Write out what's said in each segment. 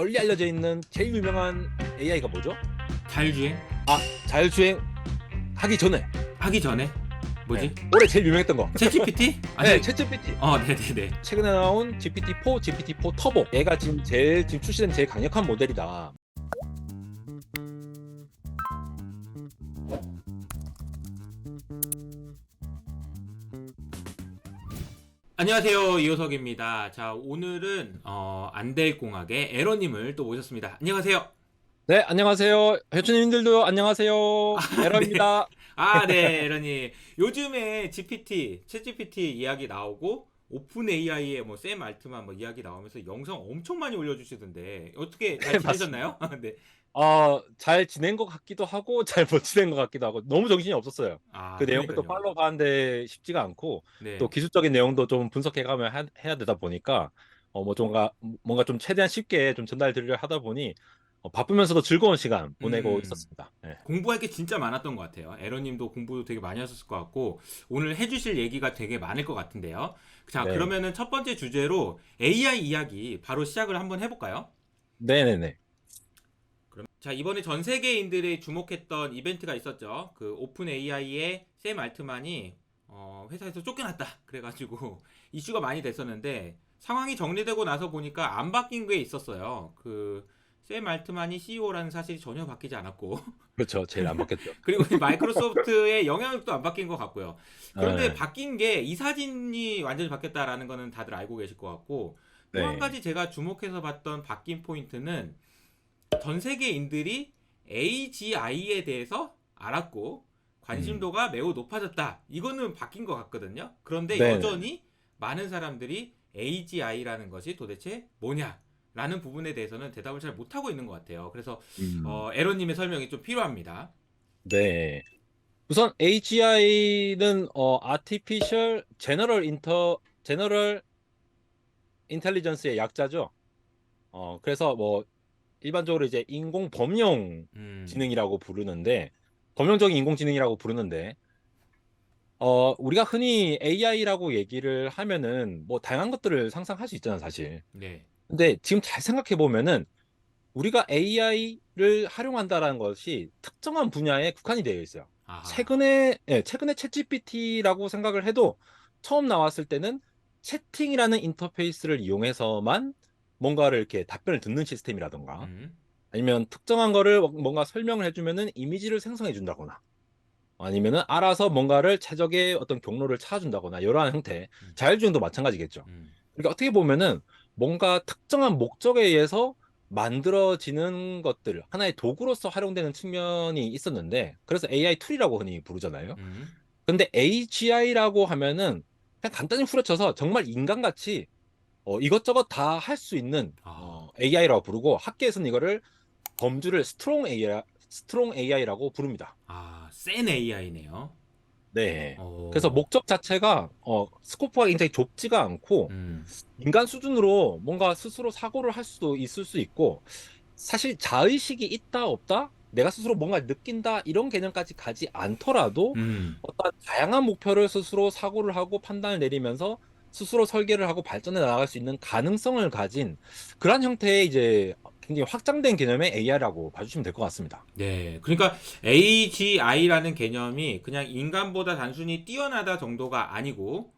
널리 알려져 있는 제일 유명한 AI가 뭐죠? 자율주행 아, 자율주행 하기 전에. 하기 전에 네. 뭐지? 올해 제일 유명했던 거. 챗GPT? 네, 챗GPT. 네네네. 최근에 나온 GPT-4, GPT-4 터보. 얘가 지금 출시된 제일 강력한 모델이다. 안녕하세요, 이호석입니다. 자, 오늘은 안될공학의 에러님을 또 모셨습니다. 안녕하세요. 네, 안녕하세요. 회원님들도 안녕하세요. 네. 에러입니다. 네, 에러님. 요즘에 챗GPT 이야기 나오고 오픈 AI의 샘 알트만 이야기 나오면서 영상 엄청 많이 올려주시던데 어떻게 잘 네, 지내셨나요? 네. 잘 지낸 것 같기도 하고 잘 못 지낸 것 같기도 하고 너무 정신이 없었어요. 그 내용을 또 그러니까요. 팔로우 하는데 쉽지가 않고 또 네. 기술적인 내용도 좀 분석해가며 해야 되다 보니까 뭔가 좀 최대한 쉽게 좀 전달드리려 하다 보니 바쁘면서도 즐거운 시간 보내고 음. 있었습니다. 네. 공부할 게 진짜 많았던 것 같아요. 에러님도 공부도 되게 많이 하셨을 것 같고 오늘 해주실 얘기가 되게 많을 것 같은데요. 자, 네. 그러면은 첫 번째 주제로 AI 이야기 바로 시작을 한번 해볼까요? 네네네. 그럼 자, 이번에 전 세계인들이 주목했던 이벤트가 있었죠. 그 오픈 AI의 샘 알트만이 회사에서 쫓겨났다. 그래가지고 이슈가 많이 됐었는데 상황이 정리되고 나서 보니까 안 바뀐 게 있었어요. 그 샘 알트만이 CEO라는 사실이 전혀 바뀌지 않았고 그렇죠. 제일 안 바뀌었죠. 그리고 마이크로소프트의 영향력도 안 바뀐 것 같고요. 그런데 네. 바뀐 게 이 사진이 완전히 바뀌었다라는 거는 다들 알고 계실 것 같고 또 한 네. 가지 제가 주목해서 봤던 바뀐 포인트는 전 세계인들이 AGI에 대해서 알았고 음. 관심도가 매우 높아졌다. 이거는 바뀐 것 같거든요. 그런데 네네. 여전히 많은 사람들이 AGI라는 것이 도대체 뭐냐? 라는 부분에 대해서는 대답을 잘 못하고 있는 것 같아요. 그래서 음. 에러님의 설명이 좀 필요합니다. 네. 우선 AGI는 Artificial General Intelligence의 약자죠. 그래서 뭐 일반적으로 이제 인공 범용 음, 지능이라고 부르는데 범용적인 인공지능이라고 부르는데 우리가 흔히 AI라고 얘기를 하면은 뭐 다양한 것들을 상상할 수 있잖아, 사실. 네. 근데 지금 잘 생각해 보면은 우리가 AI를 활용한다라는 것이 특정한 분야에 국한이 되어 있어요. 아하. 최근에 챗GPT라고 생각을 해도 처음 나왔을 때는 채팅이라는 인터페이스를 이용해서만 뭔가를 이렇게 답변을 듣는 시스템이라던가 음, 아니면 특정한 거를 뭔가 설명을 해주면은 이미지를 생성해 준다거나 아니면은 알아서 뭔가를 최적의 어떤 경로를 찾아준다거나 이러한 형태 음, 자율주행도 마찬가지겠죠. 음, 그러니까 어떻게 보면은 뭔가 특정한 목적에 의해서 만들어지는 것들 하나의 도구로서 활용되는 측면이 있었는데 그래서 AI 툴이라고 흔히 부르잖아요. 음. 근데 AGI라고 하면은 그냥 간단히 후려쳐서 정말 인간같이 이것저것 다 할 수 있는 아, AI라고 부르고 학계에서는 이거를 범주를 스트롱 AI라고 부릅니다. 센 AI네요. 네. 그래서 오, 목적 자체가 스코프가 굉장히 좁지가 않고 음, 인간 수준으로 뭔가 스스로 사고를 할 수도 있을 수 있고 사실 자의식이 있다 없다 내가 스스로 뭔가 느낀다 이런 개념까지 가지 않더라도 음. 어떤 다양한 목표를 스스로 사고를 하고 판단을 내리면서 스스로 설계를 하고 발전해 나갈 수 있는 가능성을 가진 그런 형태의 이제 굉장히 확장된 개념의 AI라고 봐주시면 될 것 같습니다. 네. 그러니까 AGI라는 개념이 그냥 인간보다 단순히 뛰어나다 정도가 아니고,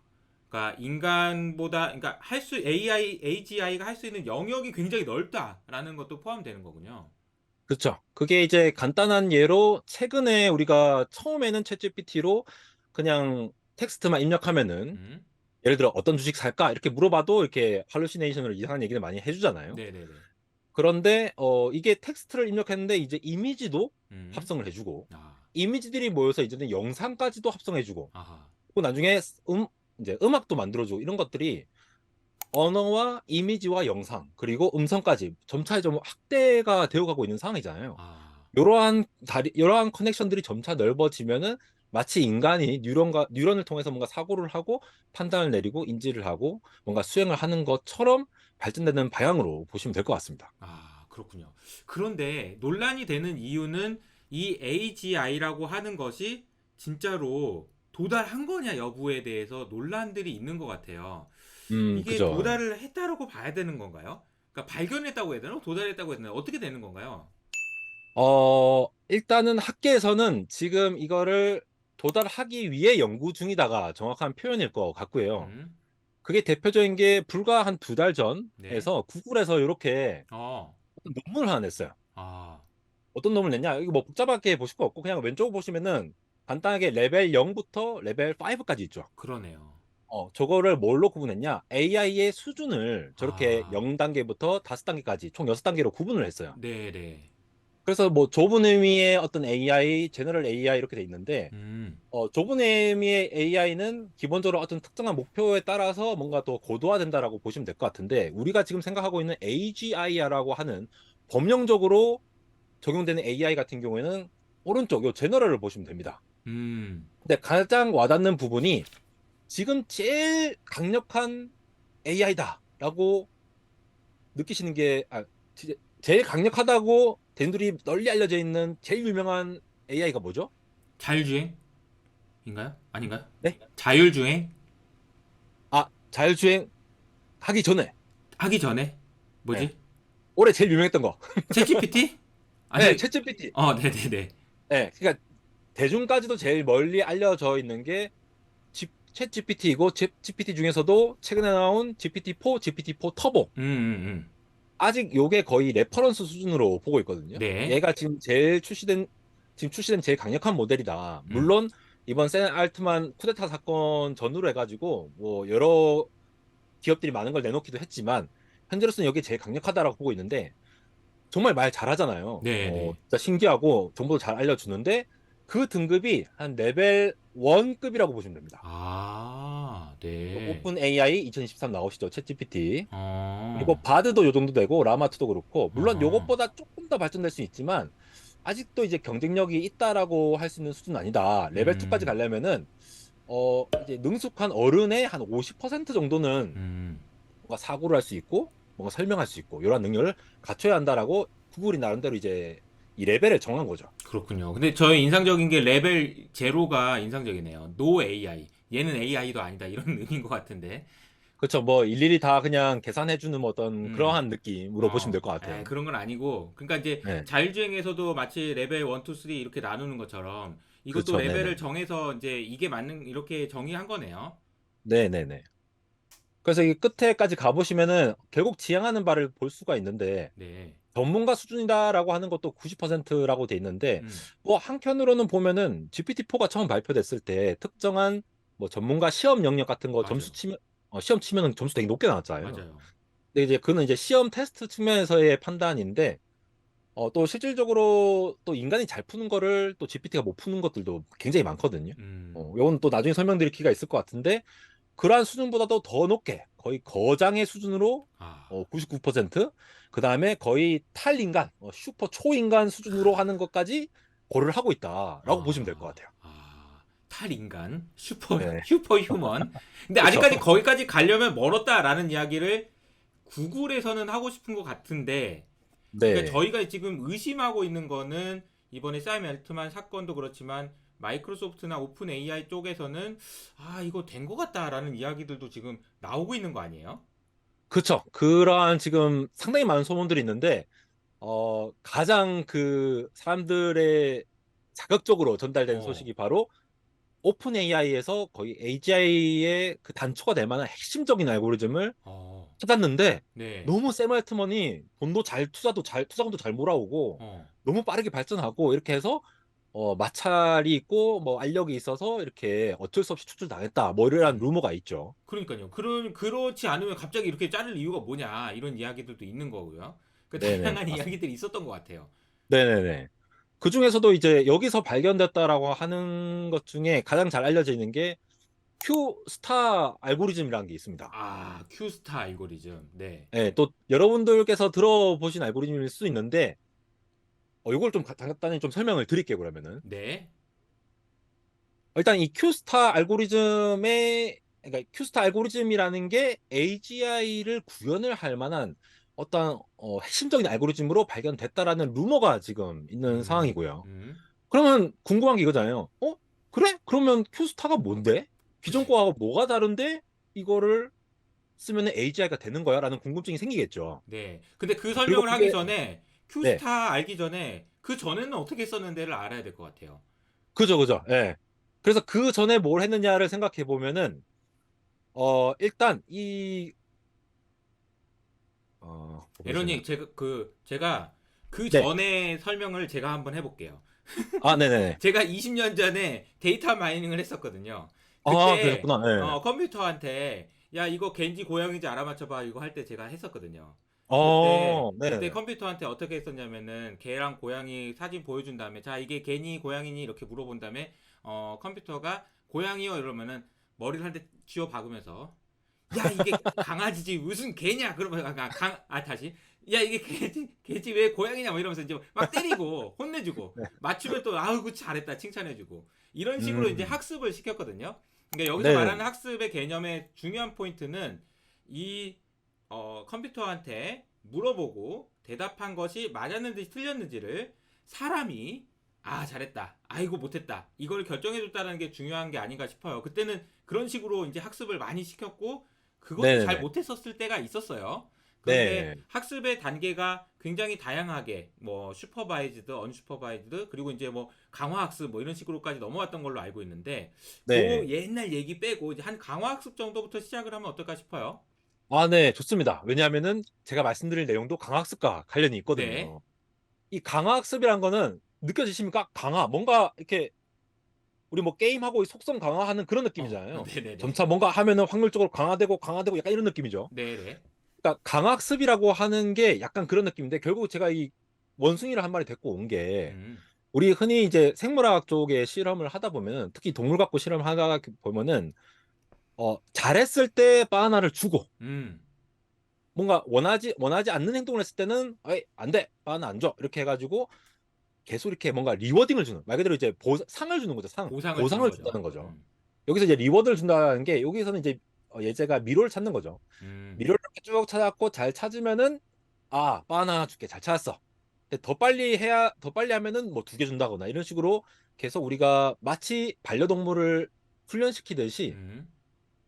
그러니까 그러니까 AGI가 할 수 있는 영역이 굉장히 넓다라는 것도 포함되는 거군요. 그렇죠. 그게 이제 간단한 예로 최근에 우리가 처음에는 챗GPT로 그냥 텍스트만 입력하면은 음, 예를 들어 어떤 주식 살까 이렇게 물어봐도 이렇게 할루시네이션으로 이상한 얘기를 많이 해주잖아요. 네네네. 그런데 이게 텍스트를 입력했는데 이제 이미지도 음, 합성을 해주고 아, 이미지들이 모여서 이제는 영상까지도 합성해주고 아하. 또 나중에 이제 음악도 만들어주고 이런 것들이 언어와 이미지와 영상 그리고 음성까지 점차 좀 확대가 되어가고 있는 상황이잖아요. 아, 이러한 커넥션들이 점차 넓어지면은 마치 인간이 뉴런을 통해서 뭔가 사고를 하고 판단을 내리고 인지를 하고 뭔가 수행을 하는 것처럼 발전되는 방향으로 보시면 될 것 같습니다. 그렇군요. 그런데 논란이 되는 이유는 이 AGI라고 하는 것이 진짜로 도달한 거냐 여부에 대해서 논란들이 있는 것 같아요. 이게 그죠. 도달을 했다라고 봐야 되는 건가요? 그러니까 발견했다고 해야 되나? 도달했다고 해야 되나? 어떻게 되는 건가요? 일단은 학계에서는 지금 이거를 도달하기 위해 연구 중이다가 정확한 표현일 것 같고요. 음, 그게 대표적인 게 불과 한 두 달 네. 전에서 구글에서 이렇게 어, 논문을 하나 냈어요. 아, 어떤 논문을 냈냐? 이거 뭐 복잡하게 보실 거 없고 그냥 왼쪽 보시면은 간단하게 레벨 0부터 레벨 5까지 있죠. 그러네요. 저거를 뭘로 구분했냐? AI의 수준을 저렇게 아, 0단계부터 5단계까지 총 6단계로 구분을 했어요. 네네. 그래서 뭐 좁은 의미의 어떤 AI, 제너럴 AI 이렇게 돼 있는데 음, 좁은 의미의 AI는 기본적으로 어떤 특정한 목표에 따라서 뭔가 더 고도화된다라고 보시면 될 것 같은데 우리가 지금 생각하고 있는 AGI라고 하는 범용적으로 적용되는 AI 같은 경우에는 오른쪽 요 제너럴을 보시면 됩니다. 음, 근데 가장 와닿는 부분이 지금 제일 강력한 AI다라고 느끼시는 게 제일 강력하다고 덴들이 널리 알려져 있는 제일 유명한 AI가 뭐죠? 자율주행인가요? 아닌가요? 네? 자율주행? 자율주행 하기 전에 하기 전에? 네. 뭐지? 올해 제일 유명했던 거. 챗GPT? 네, 아니, 챗GPT. 네네네. 네, 그러니까 대중까지도 제일 멀리 알려져 있는 게 챗GPT이고 챗GPT 중에서도 최근에 나온 GPT-4, GPT-4 터보. 음, 음, 아직 요게 거의 레퍼런스 수준으로 보고 있거든요. 네. 얘가 지금 출시된 제일 강력한 모델이다. 음, 물론 이번 샘 알트만 쿠데타 사건 전후로 해가지고 뭐 여러 기업들이 많은 걸 내놓기도 했지만 현재로서는 여기 제일 강력하다라고 보고 있는데 정말 말 잘하잖아요. 네네. 진짜 신기하고 정보도 잘 알려주는데 그 등급이 한 레벨 1급이라고 보시면 됩니다. 네. 오픈 AI 2023 나오시죠, 챗GPT. 그리고 어, 바드도 요 정도 되고 라마트도 그렇고 물론 어허. 요것보다 조금 더 발전될 수 있지만 아직도 이제 경쟁력이 있다라고 할 수 있는 수준은 아니다. 레벨 2까지 음, 가려면은 이제 능숙한 어른의 한 50% 정도는 음. 뭔가 사고를 할 수 있고 뭔가 설명할 수 있고 이런 능력을 갖춰야 한다라고 구글이 나름대로 이제 이 레벨을 정한 거죠. 그렇군요. 근데 저의 인상적인 게 레벨 제로가 인상적이네요. No AI. 얘는 AI도 아니다. 이런 의미인 것 같은데. 그렇죠. 뭐 일일이 다 그냥 계산해주는 뭐 어떤 음, 그러한 느낌으로 보시면 될 것 같아요. 그런 건 아니고. 그러니까 이제 네, 자율주행에서도 마치 레벨 1, 2, 3 이렇게 나누는 것처럼 이것도 그렇죠. 레벨을 네네. 정해서 이제 이게 맞는, 이렇게 정의한 거네요. 네네네. 그래서 이 끝에까지 가보시면은 결국 지향하는 바를 볼 수가 있는데 네. 전문가 수준이다라고 하는 것도 90%라고 돼 있는데 음, 뭐 한편으로는 보면은 GPT-4가 처음 발표됐을 때 특정한 뭐 전문가 시험 영역 같은 거 점수 맞아요. 치면 시험 치면은 점수 되게 높게 나왔잖아요. 맞아요. 근데 이제 그는 이제 시험 테스트 측면에서의 판단인데 또 실질적으로 또 인간이 잘 푸는 거를 또 GPT가 못 푸는 것들도 굉장히 많거든요. 음, 요건 또 나중에 설명드릴 기회가 있을 것 같은데 그러한 수준보다도 더 높게 거의 거장의 수준으로 아, 99%, 그 다음에 거의 탈인간, 슈퍼 초인간 수준으로 하는 것까지 고려를 하고 있다라고 보시면 될 것 같아요. 탈인간, 슈퍼, 네, 슈퍼 휴먼. 근데 그렇죠. 아직까지 거기까지 가려면 멀었다라는 이야기를 구글에서는 하고 싶은 것 같은데, 그러니까 네, 저희가 지금 의심하고 있는 거는 이번에 사임 알트만 사건도 그렇지만 마이크로소프트나 오픈 AI 쪽에서는 이거 된 것 같다라는 이야기들도 지금 나오고 있는 거 아니에요? 그렇죠. 그러한 지금 상당히 많은 소문들이 있는데 가장 그 사람들의 자극적으로 전달된 어, 소식이 바로 오픈 AI에서 거의 AGI의 그 단초가 될 만한 핵심적인 알고리즘을 어, 찾았는데 네, 너무 샘 알트먼이 돈도 잘 투자금도 잘 몰아오고 어. 너무 빠르게 발전하고 이렇게 해서 마찰이 있고 뭐 알력이 있어서 이렇게 어쩔 수 없이 추출당했다 뭐 이러한 음. 루머가 있죠. 그러니까요. 그렇지 않으면 갑자기 이렇게 자를 이유가 뭐냐 이런 이야기들도 있는 거고요. 그 네네 다양한 맞습니다. 이야기들이 있었던 것 같아요. 네네네. 그 중에서도 이제 여기서 발견됐다라고 하는 것 중에 가장 잘 알려져 있는 게 Q 스타 알고리즘이라는 게 있습니다. 큐스타 알고리즘. 네, 네, 또 여러분들께서 들어보신 알고리즘일 수 있는데 이걸 좀 간단히 좀 설명을 드릴게요 그러면은. 네, 일단 이 큐스타 알고리즘의 그러니까 큐스타 알고리즘이라는 게 AGI를 구현을 할 만한 어떤 핵심적인 알고리즘으로 발견됐다라는 루머가 지금 있는 음, 상황이고요. 음, 그러면 궁금한 게 이거잖아요. 그래? 그러면 큐스타가 뭔데? 기존 그치. 거하고 뭐가 다른데 이거를 쓰면은 AGI가 되는 거야라는 궁금증이 생기겠죠. 네. 근데 그 그리고 설명을 하기 그게 전에 네, 큐스타 알기 전에 그 전에는 어떻게 썼는데를 알아야 될 것 같아요. 그죠, 그죠. 예. 그래서 그 전에 뭘 했느냐를 생각해 보면은 일단 보면서 에런님, 생각. 제가 그 네. 전에 설명을 제가 한번 해볼게요. 아, 네네네. 제가 20년 전에 데이터 마이닝을 했었거든요. 아, 그때 그러셨구나. 네. 컴퓨터한테 야 이거 겐지 고양이인지 알아맞혀봐 이거 할 때 제가 했었거든요. 그때 네네네. 컴퓨터한테 어떻게 했었냐면은 개랑 고양이 사진 보여준 다음에 자 이게 개니 고양이니 이렇게 물어본 다음에 컴퓨터가 고양이요 이러면은 머리를 한 대 쥐어 박으면서 야 이게 강아지지 무슨 개냐 그러면 다시 야 이게 개지 왜 고양이냐 뭐 이러면서 이제 막 때리고 혼내주고 네. 맞추면 또 아이고 잘했다 칭찬해주고 이런 식으로 이제 음, 학습을 시켰거든요. 그러니까 여기서 네네. 말하는 학습의 개념의 중요한 포인트는 이 컴퓨터한테 물어보고 대답한 것이 맞았는지 틀렸는지를 사람이 아 잘했다 아이고 못했다 이걸 결정해줬다는 게 중요한 게 아닌가 싶어요. 그때는 그런 식으로 이제 학습을 많이 시켰고 그것도 잘 네네네. 못했었을 때가 있었어요. 그런데 네. 학습의 단계가 굉장히 다양하게 뭐 슈퍼바이즈드, 언슈퍼바이즈드 그리고 이제 뭐 강화학습 뭐 이런 식으로까지 넘어왔던 걸로 알고 있는데 그 네. 옛날 얘기 빼고 이제 한 강화학습 정도부터 시작을 하면 어떨까 싶어요. 아, 네. 좋습니다. 왜냐하면은 제가 말씀드릴 내용도 강학습과 관련이 네. 있거든요. 이 강화학습이란 거는 느껴지십니까? 강화. 뭔가 이렇게 우리 뭐 게임하고 속성 강화하는 그런 느낌이잖아요. 네네네. 점차 뭔가 하면은 확률적으로 강화되고 강화되고 약간 이런 느낌이죠. 네네. 그러니까 강학습이라고 하는 게 약간 그런 느낌인데 결국 제가 이 원숭이를 한 마리 데리고 온 게 음. 우리 흔히 이제 생물학 쪽에 실험을 하다 보면 특히 동물 갖고 실험하다 보면은 잘했을 때 바나나를 주고 음. 뭔가 원하지 않는 행동을 했을 때는 에이, 안 돼. 바나나 안 줘. 이렇게 해가지고 계속 이렇게 뭔가 리워딩을 주는 말 그대로 이제 상을 주는 거죠. 보상을 주는 보상을 거죠. 준다는 거죠. 여기서 이제 리워드를 준다는 게 여기서는 이제 예제가 미로를 찾는 거죠. 음. 미로를 이렇게 쭉 찾았고 잘 찾으면은 아 바나나 줄게 잘 찾았어. 근데 더 빨리 하면은 뭐 두 개 준다거나 이런 식으로 계속 우리가 마치 반려동물을 훈련시키듯이 음.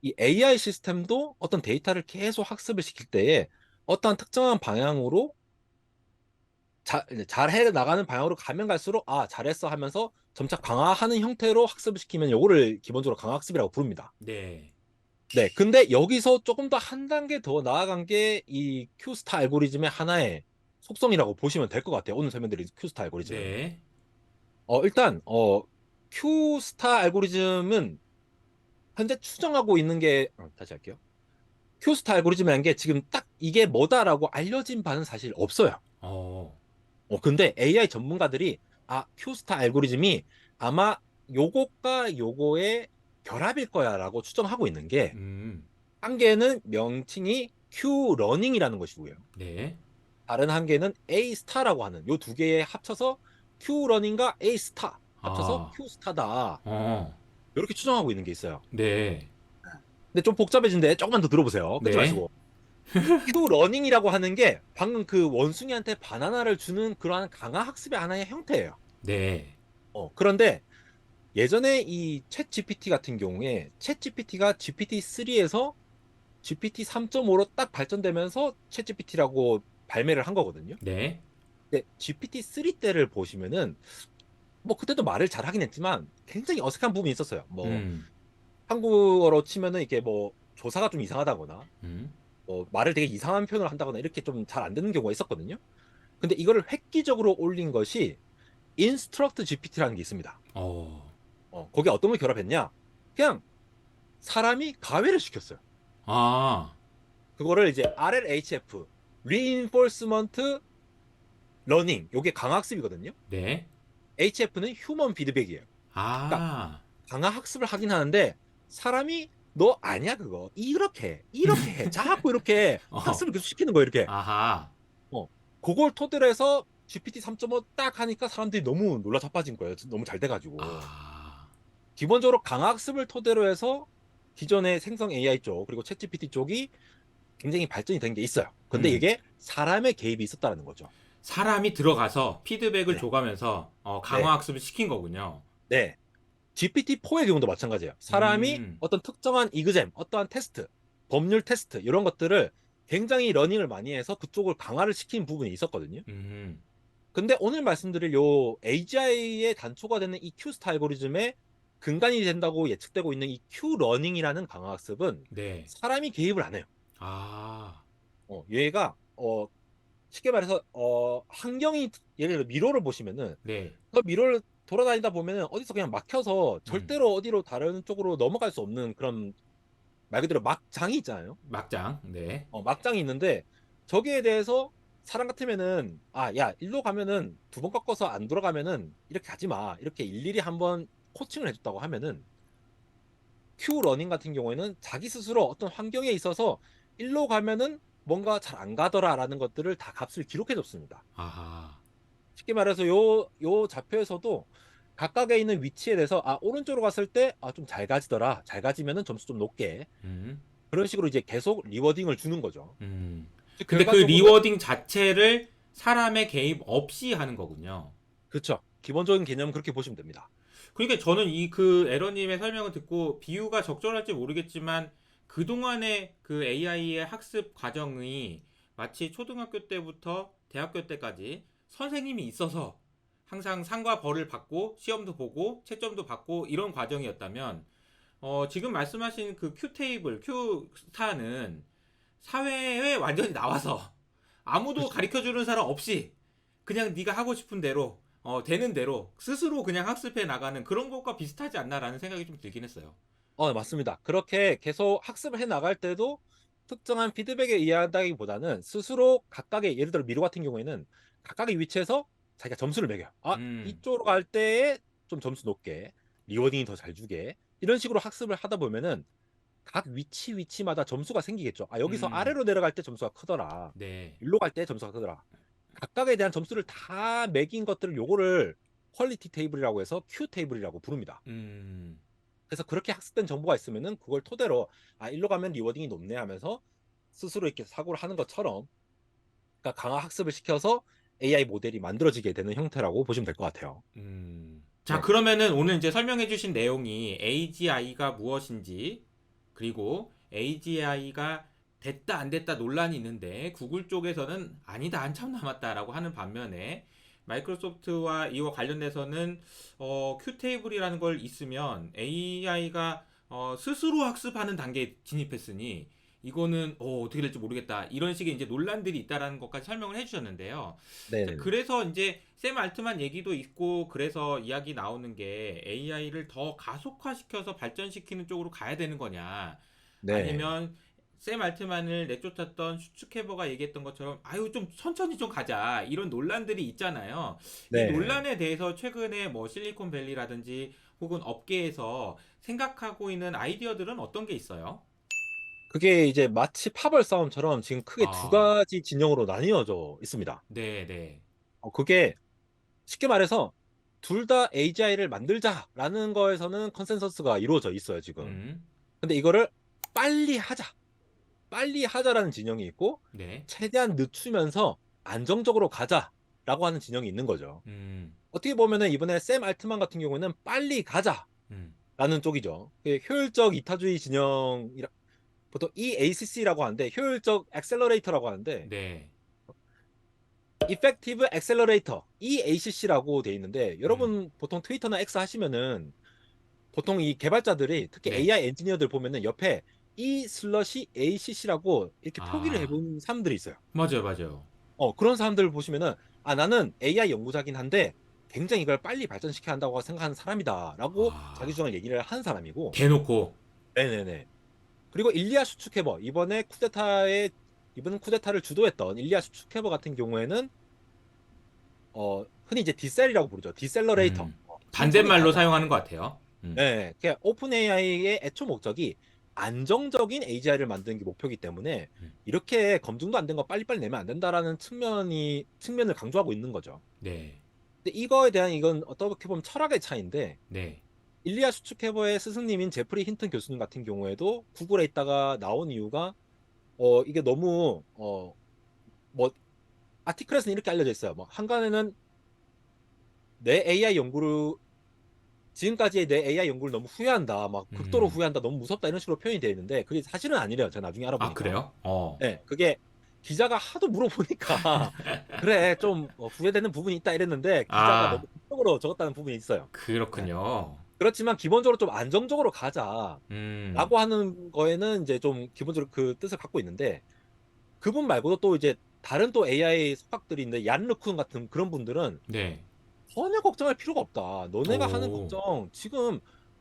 이 AI 시스템도 어떤 데이터를 계속 학습을 시킬 때에 어떠한 특정한 방향으로 잘해 나가는 방향으로 가면 갈수록 아 잘했어 하면서 점차 강화하는 형태로 학습을 시키면 요거를 기본적으로 강화학습이라고 부릅니다. 네. 네, 근데 여기서 조금 더 한 단계 더 나아간 게 이 큐스타 알고리즘의 하나의 속성이라고 보시면 될 것 같아요. 오늘 설명드린 큐스타 알고리즘. 네. 일단 큐스타 알고리즘은 현재 추정하고 있는 게 다시 할게요. 큐스타 알고리즘이라는 게 지금 딱 이게 뭐다라고 알려진 바는 사실 없어요. 어. 근데 AI 전문가들이 큐스타 알고리즘이 아마 요것과 요거의 결합일 거야라고 추정하고 있는 게 음. 한 개는 명칭이 Q러닝이라는 것이고요. 네. 다른 한 개는 A 스타라고 하는 요 두 개에 합쳐서 Q러닝과 A 스타 합쳐서 아. Q 스타다. 어. 이렇게 추정하고 있는 게 있어요. 네. 근데 좀 복잡해진데 조금만 더 들어보세요. 끊지 네. 마시고. Q러닝이라고 하는 게 방금 그 원숭이한테 바나나를 주는 그러한 강화 학습의 하나의 형태예요. 네. 그런데 예전에 이 챗 GPT 같은 경우에 챗 GPT가 GPT-3에서 GPT 3.5로 딱 발전되면서 챗 GPT라고 발매를 한 거거든요. 네. 근데 GPT-3 때를 보시면은 뭐 그때도 말을 잘 하긴 했지만 굉장히 어색한 부분이 있었어요. 뭐 음. 한국어로 치면은 이게 뭐 조사가 좀 이상하다거나 음. 말을 되게 이상한 표현을 한다거나 이렇게 좀 잘 안 되는 경우가 있었거든요. 근데 이거를 획기적으로 올린 것이 인스트럭트 GPT라는 게 있습니다. 어. 거기에 어떤 걸 결합했냐? 그냥 사람이 가외를 시켰어요. 아. 그거를 이제 RLHF, Reinforcement Learning, 요게 강학습이거든요. 네. HF는 휴먼 피드백이에요. 그러니까 아. 강화학습을 하긴 하는데 사람이 너 아니야 그거 이렇게 해 자꾸 이렇게 어. 학습을 계속 시키는 거예요 이렇게 아하. 어 그걸 토대로 해서 GPT 3.5 딱 하니까 사람들이 너무 놀라 자빠진 거예요 너무 잘 돼가지고 아. 기본적으로 강학습을 토대로 해서 기존의 생성 AI 쪽 그리고 챗 GPT 쪽이 굉장히 발전이 된 게 있어요 근데 음. 이게 사람의 개입이 있었다는 거죠 사람이 들어가서 피드백을 네 줘가면서 네, 강화학습을 시킨 거군요. 네. GPT-4의 경우도 마찬가지예요. 사람이 음. 어떤 특정한 이그잼, 어떠한 테스트, 법률 테스트 이런 것들을 굉장히 러닝을 많이 해서 그쪽을 강화를 시킨 부분이 있었거든요. 음, 근데 오늘 말씀드릴 요 AGI의 단초가 되는 이 큐스타 알고리즘에 근간이 된다고 예측되고 있는 이 큐러닝이라는 강화 학습은 네. 사람이 개입을 안 해요. 아, 얘가 쉽게 말해서 환경이 예를 들어 미로를 보시면은 네. 그 미로를 돌아다니다 보면은 어디서 그냥 막혀서 음, 절대로 어디로 다른 쪽으로 넘어갈 수 없는 그런 말 그대로 막장이 있잖아요. 막장. 네. 막장이 있는데 저기에 대해서 사람 같으면은 야, 일로 가면은 두 번 꺾어서 안 돌아가면은 이렇게 가지 마. 이렇게 일일이 한번 코칭을 해줬다고 하면은 큐 러닝 같은 경우에는 자기 스스로 어떤 환경에 있어서 일로 가면은 뭔가 잘 안 가더라라는 것들을 다 값을 기록해 줬습니다. 아하. 쉽게 말해서 요 좌표에서도 각각에 있는 위치에 대해서 오른쪽으로 갔을 때 좀 잘 가지더라. 잘 가지면은 점수 좀 높게. 음, 그런 식으로 이제 계속 리워딩을 주는 거죠. 음. 즉 근데 그 결과적으로 리워딩 자체를 사람의 개입 없이 하는 거군요. 그쵸. 기본적인 개념은 그렇게 보시면 됩니다. 그러니까 저는 이 그 에러님의 설명을 듣고 비유가 적절할지 모르겠지만 그동안의 그 AI의 학습 과정이 마치 초등학교 때부터 대학교 때까지 선생님이 있어서 항상 상과 벌을 받고 시험도 보고 채점도 받고 이런 과정이었다면 지금 말씀하신 그 큐테이블, 큐스타는 사회에 완전히 나와서 아무도 그렇죠. 가르쳐 주는 사람 없이 그냥 네가 하고 싶은 대로 되는 대로 스스로 그냥 학습해 나가는 그런 것과 비슷하지 않나라는 생각이 좀 들긴 했어요. 맞습니다. 그렇게 계속 학습을 해 나갈 때도 특정한 피드백에 의한다기보다는 스스로 각각의 예를 들어 미로 같은 경우에는 각각의 위치에서 자기가 점수를 매겨요. 음, 이쪽으로 갈 때에 좀 점수 높게 리워딩이 더 잘 주게 이런 식으로 학습을 하다 보면은 각 위치마다 점수가 생기겠죠. 여기서 음, 아래로 내려갈 때 점수가 크더라. 네, 일로 갈 때 점수가 크더라. 각각에 대한 점수를 다 매긴 것들을 요거를 퀄리티 테이블이라고 해서 큐 테이블이라고 부릅니다. 음, 그래서 그렇게 학습된 정보가 있으면은 그걸 토대로 일로 가면 리워딩이 높네 하면서 스스로 이렇게 사고를 하는 것처럼 그러니까 강화 학습을 시켜서 AI 모델이 만들어지게 되는 형태라고 보시면 될 것 같아요. 자, 네. 그러면은 오늘 이제 설명해주신 내용이 AGI가 무엇인지, 그리고 AGI가 됐다 안 됐다 논란이 있는데, 구글 쪽에서는 아니다, 한참 남았다라고 하는 반면에, 마이크로소프트와 이와 관련돼서는, 큐테이블이라는 걸 있으면 AI가 스스로 학습하는 단계에 진입했으니, 이거는 어떻게 될지 모르겠다. 이런 식의 이제 논란들이 있다라는 것까지 설명을 해주셨는데요. 자, 네네네. 그래서 이제 샘 알트만 얘기도 있고 그래서 이야기 나오는 게 AI를 더 가속화시켜서 발전시키는 쪽으로 가야 되는 거냐 네. 아니면 샘 알트만을 내쫓았던 슈츠케버가 얘기했던 것처럼 아유 좀 천천히 좀 가자 이런 논란들이 있잖아요. 이 네. 논란에 대해서 최근에 뭐 실리콘밸리라든지 혹은 업계에서 생각하고 있는 아이디어들은 어떤 게 있어요? 그게 이제 마치 파벌 싸움처럼 지금 크게 두 아, 가지 진영으로 나뉘어져 있습니다. 네, 네. 그게 쉽게 말해서 둘 다 AGI를 만들자라는 거에서는 컨센서스가 이루어져 있어요, 지금. 음, 근데 이거를 빨리 하자. 빨리 하자라는 진영이 있고 네. 최대한 늦추면서 안정적으로 가자라고 하는 진영이 있는 거죠. 음, 어떻게 보면은 이번에 샘 알트만 같은 경우에는 빨리 가자라는 음. 쪽이죠. 그 효율적 이타주의 진영이라 보통 EACC라고 하는데 효율적 액셀러레이터라고 하는데 네. Effective Accelerator EACC라고 돼 있는데 음, 여러분 보통 트위터나 X 하시면은 보통 이 개발자들이 특히 네. AI 엔지니어들 보면은 옆에 E 슬러시 ACC라고 이렇게 표기를 아, 해본 사람들이 있어요. 맞아요, 맞아요. 그런 사람들을 보시면은 나는 AI 연구자긴 한데 굉장히 이걸 빨리 발전시켜야 한다고 생각하는 사람이다라고 자기 아, 주장을 얘기를 하는 사람이고 대놓고. 네네네. 그리고 일리아 슈츠케버 이번 쿠데타를 주도했던 일리아 슈츠케버 같은 경우에는 흔히 이제 디셀이라고 부르죠. 디셀러레이터. 천천히 반대말로 가자. 사용하는 것 같아요. 네, 그냥 오픈 AI의 애초 목적이 안정적인 AGI를 만드는 게 목표이기 때문에 음, 이렇게 검증도 안 된 거 빨리빨리 내면 안 된다라는 측면을 강조하고 있는 거죠. 네, 근데 이거에 대한 이건 어떻게 보면 철학의 차이인데 네. 일리아 슈츠케버의 스승님인 제프리 힌튼 교수님 같은 경우에도 구글에 있다가 나온 이유가 이게 너무 뭐 아티클에서는 이렇게 알려져 있어요. 뭐 한간에는 내 AI 연구를 지금까지의 내 AI 연구를 너무 후회한다, 막 극도로 음. 후회한다, 너무 무섭다 이런 식으로 표현이 되어 있는데 그게 사실은 아니래요. 제가 나중에 아, 알아보니까. 그래요? 어. 네, 그게 기자가 하도 물어보니까 그래 좀 후회되는 부분이 있다 이랬는데 기자가 너무 아, 극적으로 적었다는 부분이 있어요. 네. 그렇군요. 그렇지만 기본적으로 좀 안정적으로 가자라고 음. 하는 거에는 이제 좀 기본적으로 그 뜻을 갖고 있는데 그분 말고도 또 이제 다른 또 AI 석학들이 있는데 얀 르쿤 같은 그런 분들은 네. 전혀 걱정할 필요가 없다. 너네가 하는 오. 걱정 지금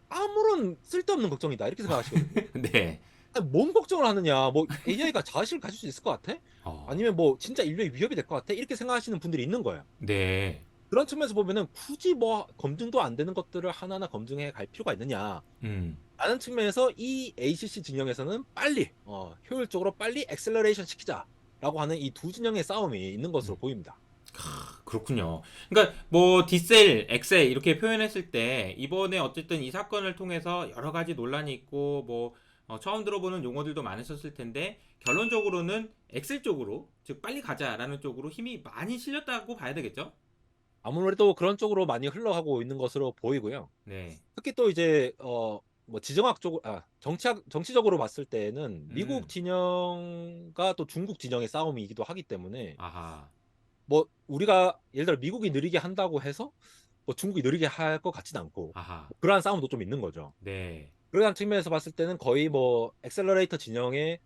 아무런 쓸데없는 걱정이다. 이렇게 생각하시거든요. 네. 아니, 뭔 걱정을 하느냐. 뭐 AI가 자아실을 가질 수 있을 것 같아? 어. 아니면 뭐 진짜 인류의 위협이 될 것 같아? 이렇게 생각하시는 분들이 있는 거예요. 네. 그런 측면에서 보면은 굳이 뭐 검증도 안 되는 것들을 하나하나 검증해 갈 필요가 있느냐. 음. 라는 측면에서 이 ACC 진영에서는 빨리 효율적으로 빨리 엑셀러레이션 시키자라고 하는 이 두 진영의 싸움이 있는 것으로 음. 보입니다. 그렇군요. 그러니까 뭐 디셀, 엑셀 이렇게 표현했을 때 이번에 어쨌든 이 사건을 통해서 여러 가지 논란이 있고 뭐 처음 들어보는 용어들도 많으셨을 텐데 결론적으로는 엑셀 쪽으로 즉 빨리 가자라는 쪽으로 힘이 많이 실렸다고 봐야 되겠죠? 아무래도 그런 쪽으로 많이 흘러가고 있는 것으로 보이고요. 네. 특히 또 이제 뭐 지정학 쪽으로 정치적으로 봤을 때는 미국 음. 진영과 또 중국 진영의 싸움이기도 하기 때문에 아하. 뭐 우리가 예를 들어 미국이 느리게 한다고 해서 뭐 중국이 느리게 할 것 같지는 않고 아하. 뭐 그러한 싸움도 좀 있는 거죠. 네. 그러한 측면에서 봤을 때는 거의 뭐 엑셀러레이터 진영에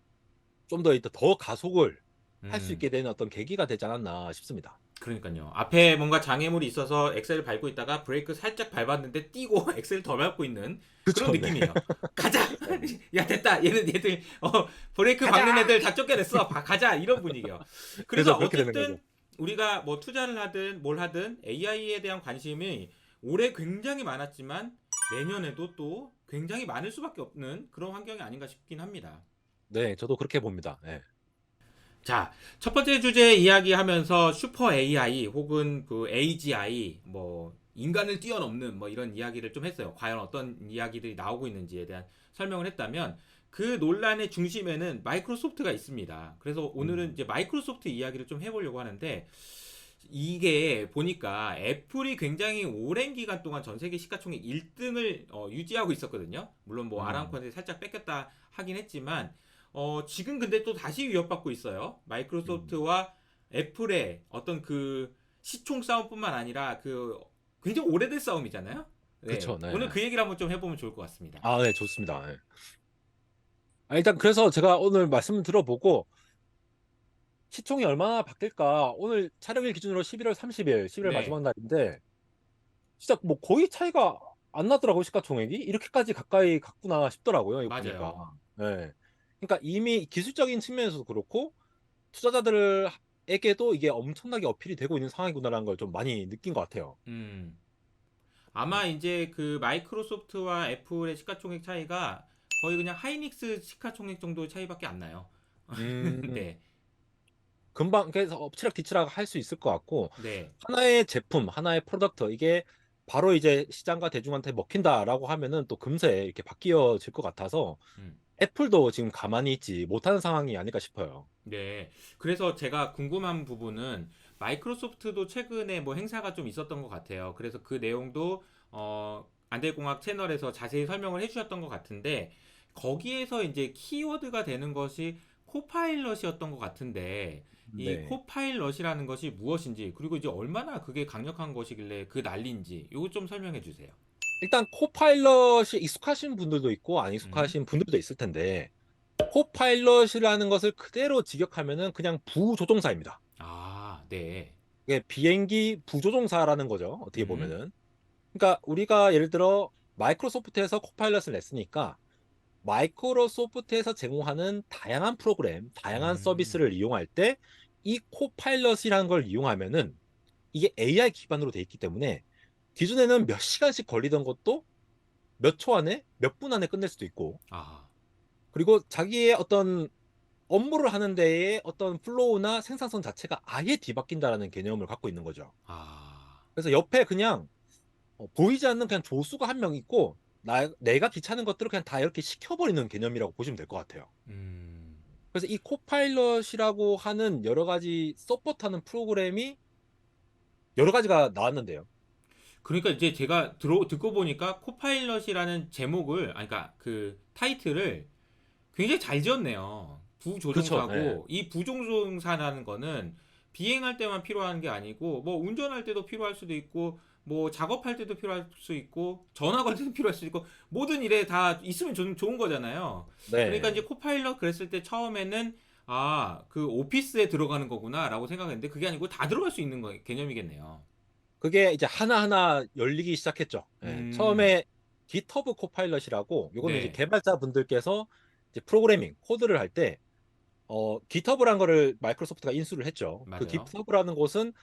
좀 더 가속을 할 수 음. 있게 되는 어떤 계기가 되지 않았나 싶습니다. 그러니까요. 앞에 뭔가 장애물이 있어서 엑셀을 밟고 있다가 브레이크 살짝 밟았는데 뛰고 엑셀을 더 밟고 있는 그런 그렇죠, 네. 느낌이에요. 가자! 야, 됐다! 얘들, 브레이크 밟는 가자! 애들 다 쫓겨냈어. 가자! 이런 분위기요. 그래서 그래서 그렇게 되는 거죠. 어쨌든 우리가 뭐 투자를 하든 뭘 하든 AI에 대한 관심이 올해 굉장히 많았지만 내년에도 또 굉장히 많을 수밖에 없는 그런 환경이 아닌가 싶긴 합니다. 네, 저도 그렇게 봅니다. 네. 자, 첫 번째 주제 이야기하면서 슈퍼 AI 혹은 그 AGI 뭐 인간을 뛰어넘는 뭐 이런 이야기를 좀 했어요. 과연 어떤 이야기들이 나오고 있는지에 대한 설명을 했다면 그 논란의 중심에는 마이크로소프트가 있습니다. 그래서 오늘은 이제 마이크로소프트 이야기를 좀 해보려고 하는데 이게 보니까 애플이 굉장히 오랜 기간 동안 전 세계 시가총액 1등을 유지하고 있었거든요. 물론 뭐 음, 아람코한테 살짝 뺏겼다 하긴 했지만 지금 근데 또 다시 위협받고 있어요. 음. 마이크로소프트와 애플의 어떤 그 시총 싸움뿐만 아니라 그 굉장히 오래된 싸움이잖아요. 네, 그렇죠, 네. 오늘 그 얘기를 한번 좀 해보면 좋을 것 같습니다. 아, 네, 좋습니다. 네. 일단 그래서 제가 오늘 말씀을 들어보고 시총이 얼마나 바뀔까? 오늘 촬영일 기준으로 11월 30일, 11월 네, 마지막 날인데 진짜 뭐 거의 차이가 안 나더라고요, 시가총액이. 이렇게까지 가까이 갔구나 싶더라고요, 이거 보니까. 맞아요. 네. 그러니까 이미 기술적인 측면에서도 그렇고 투자자들에게도 이게 엄청나게 어필이 되고 있는 상황이구나라는 걸 좀 많이 느낀 것 같아요. 음. 음, 아마 이제 그 마이크로소프트와 애플의 시가총액 차이가 거의 그냥 하이닉스 시가총액 정도 차이밖에 안 나요. 음, 네, 금방 그래서 엎치락뒤치락 할 수 있을 것 같고 네, 하나의 제품, 하나의 프로덕트 이게 바로 이제 시장과 대중한테 먹힌다라고 하면은 또 금세 이렇게 바뀌어질 것 같아서 음, 애플도 지금 가만히 있지 못하는 상황이 아닐까 싶어요. 네. 그래서 제가 궁금한 부분은 마이크로소프트도 최근에 뭐 행사가 좀 있었던 것 같아요. 그래서 그 내용도 안될공학 채널에서 자세히 설명을 해주셨던 것 같은데 거기에서 이제 키워드가 되는 것이 코파일럿이었던 것 같은데 이 네. 코파일럿이라는 것이 무엇인지 그리고 이제 얼마나 그게 강력한 것이길래 그 난리인지 이거 좀 설명해 주세요. 일단 코파일럿이 익숙하신 분들도 있고 안 음. 익숙하신 분들도 있을 텐데 코파일럿이라는 것을 그대로 직역하면은 그냥 부조종사입니다. 아, 네. 이게 비행기 부조종사라는 거죠. 어떻게 음. 보면은. 그러니까 우리가 예를 들어 마이크로소프트에서 코파일럿을 냈으니까 마이크로소프트에서 제공하는 다양한 프로그램, 다양한 음. 서비스를 이용할 때 이 코파일럿이라는 걸 이용하면은 이게 AI 기반으로 돼 있기 때문에 기존에는 몇 시간씩 걸리던 것도 몇 초 안에, 몇 분 안에 끝낼 수도 있고 아. 그리고 자기의 어떤 업무를 하는 데에 어떤 플로우나 생산성 자체가 아예 뒤바뀐다라는 개념을 갖고 있는 거죠. 아. 그래서 옆에 그냥 보이지 않는 그냥 조수가 한 명 있고 내가 귀찮은 것들을 그냥 다 이렇게 시켜버리는 개념이라고 보시면 될 것 같아요. 음. 그래서 이 코파일럿이라고 하는 여러 가지 서포트하는 프로그램이 여러 가지가 나왔는데요. 그러니까 이제 제가 듣고 보니까 코파일럿이라는 제목을, 아니, 그러니까 그 타이틀을 굉장히 잘 지었네요. 그렇죠. 네. 부조종사고, 이 부조종사라는 거는 비행할 때만 필요한 게 아니고, 뭐 운전할 때도 필요할 수도 있고, 뭐 작업할 때도 필요할 수 있고, 전화 걸 때도 필요할 수 있고, 모든 일에 다 있으면 좋은 거잖아요. 그러니까 네. 이제 코파일럿 그랬을 때 처음에는 아, 그 오피스에 들어가는 거구나라고 생각했는데 그게 아니고 다 들어갈 수 있는 개념이겠네요. 그게 이제 하나하나 열리기 시작했죠. 예. 음, 처음에 GitHub 코파일럿이라고 요거는 이제 네, 개발자분들께서 이제 프로그래밍 코드를 할 때 GitHub라는 거를 마이크로소프트가 인수를 했죠. 그 맞아요. GitHub라는 곳은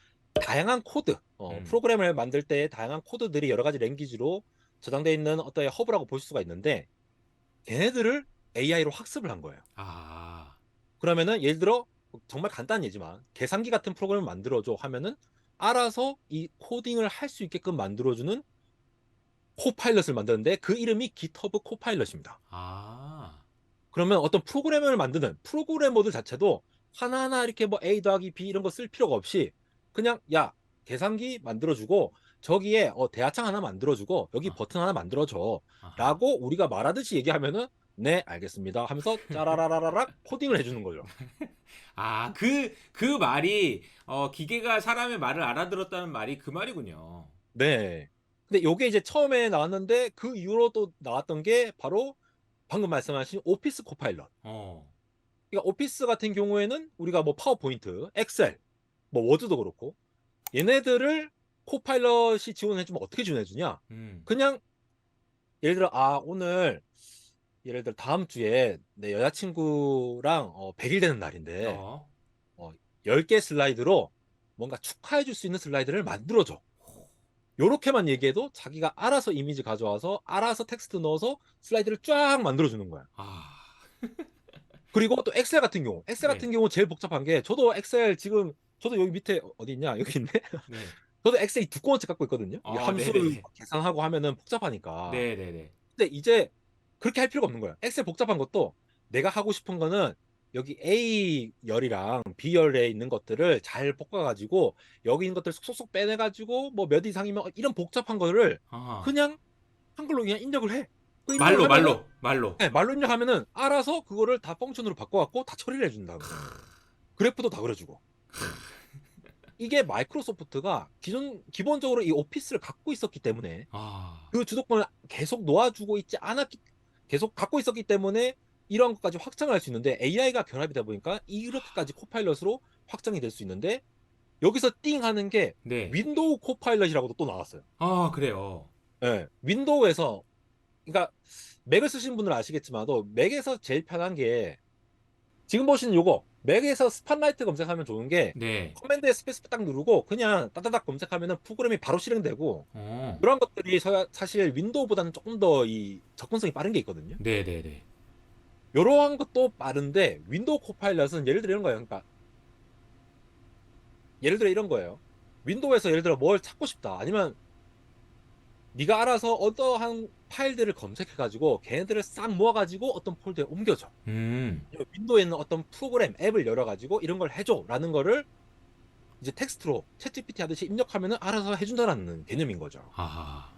다양한 코드, 음, 프로그램을 만들 때 다양한 코드들이 여러 가지 랭귀지로 저장되어 있는 어떤 허브라고 볼 수가 있는데 걔네들을 AI로 학습을 한 거예요. 아, 그러면은 예를 들어 정말 간단한 예지만 계산기 같은 프로그램을 만들어줘 하면은 알아서 이 코딩을 할 수 있게끔 만들어주는 코파일럿을 만드는데 그 이름이 GitHub 코파일럿입니다. 아, 그러면 어떤 프로그램을 만드는 프로그래머들 자체도 하나하나 이렇게 뭐 A 더하기 B 이런 거 쓸 필요가 없이 그냥 야 계산기 만들어주고 저기에 대화창 하나 만들어주고 여기 아, 버튼 하나 만들어줘 아하. 라고 우리가 말하듯이 얘기하면은 네 알겠습니다 하면서 짜라라라락 코딩을 해주는 거죠. 아, 그 말이, 기계가 사람의 말을 알아들었다는 말이 그 말이군요. 네. 근데 요게 이제 처음에 나왔는데 그 이후로 또 나왔던 게 바로 방금 말씀하신 오피스 코파일럿. 어, 그러니까 오피스 같은 경우에는 우리가 뭐 파워포인트, 엑셀, 뭐 워드도 그렇고 얘네들을 코파일럿이 지원해주면 어떻게 지원해주냐? 음, 그냥 예를 들어 오늘 예를 들어 다음 주에 내 여자친구랑 100일 되는 날인데 어, 어, 10개 슬라이드로 뭔가 축하해줄 수 있는 슬라이드를 만들어줘. 요렇게만 얘기해도 자기가 알아서 이미지 가져와서 알아서 텍스트 넣어서 슬라이드를 쫙 만들어주는 거야. 아, 그리고 또 엑셀 같은 경우, 엑셀 네, 같은 경우 제일 복잡한 게 저도 엑셀 지금 저도 여기 밑에 어디 있냐? 여기 있네. 네, 저도 엑셀이 두꺼운 책 갖고 있거든요. 이 함수를 네네네, 계산하고 하면은 복잡하니까. 네네네, 근데 이제 그렇게 할 필요가 없는 거야. 엑셀 복잡한 것도 내가 하고 싶은 거는 여기 A 열이랑 B 열에 있는 것들을 잘 볶아가지고 여기 있는 것들 쏙쏙쏙 빼내가지고 뭐 몇 이상이면 이런 복잡한 거를 아, 그냥 한글로 그냥 입력을 해. 그 입력을 말로, 하면은 말로, 말로. 네, 말로 입력하면은 알아서 그거를 다 펑션으로 바꿔갖고 다 처리를 해준다고. 그래프도 다 그려주고. 이게 마이크로소프트가 기본적으로 이 오피스를 갖고 있었기 때문에 아, 그 주도권을 계속 놓아주고 있지 않았기, 계속 갖고 있었기 때문에 이런 것까지 확장을 할 수 있는데 AI가 결합이 되다 보니까 이렇게까지 코파일럿으로 확장이 될 수 있는데 여기서 띵 하는 게 네, 윈도우 코파일럿이라고도 또 나왔어요. 아, 그래요. 예, 윈도우에서 그러니까 맥을 쓰신 분들은 아시겠지만도 맥에서 제일 편한 게 지금 보시는 요거 맥에서 스팟라이트 검색하면 좋은 게 네, 커맨드에 스페이스 딱 누르고 그냥 따다닥 검색하면은 프로그램이 바로 실행되고 어, 그런 것들이 사실 윈도우보다는 조금 더 이 접근성이 빠른 게 있거든요. 네네네. 이러한 것도 빠른데 윈도우 코파일럿은 예를 들어 이런 거예요. 그러니까 예를 들어 이런 거예요. 윈도우에서 예를 들어 뭘 찾고 싶다. 아니면 네가 알아서 어떠한 파일들을 검색해가지고 걔네들을 싹 모아가지고 어떤 폴더에 옮겨줘. 음, 윈도우에 있는 어떤 프로그램 앱을 열어가지고 이런 걸 해줘라는 거를 이제 텍스트로 챗GPT 하듯이 입력하면은 알아서 해준다라는 개념인 거죠. 아,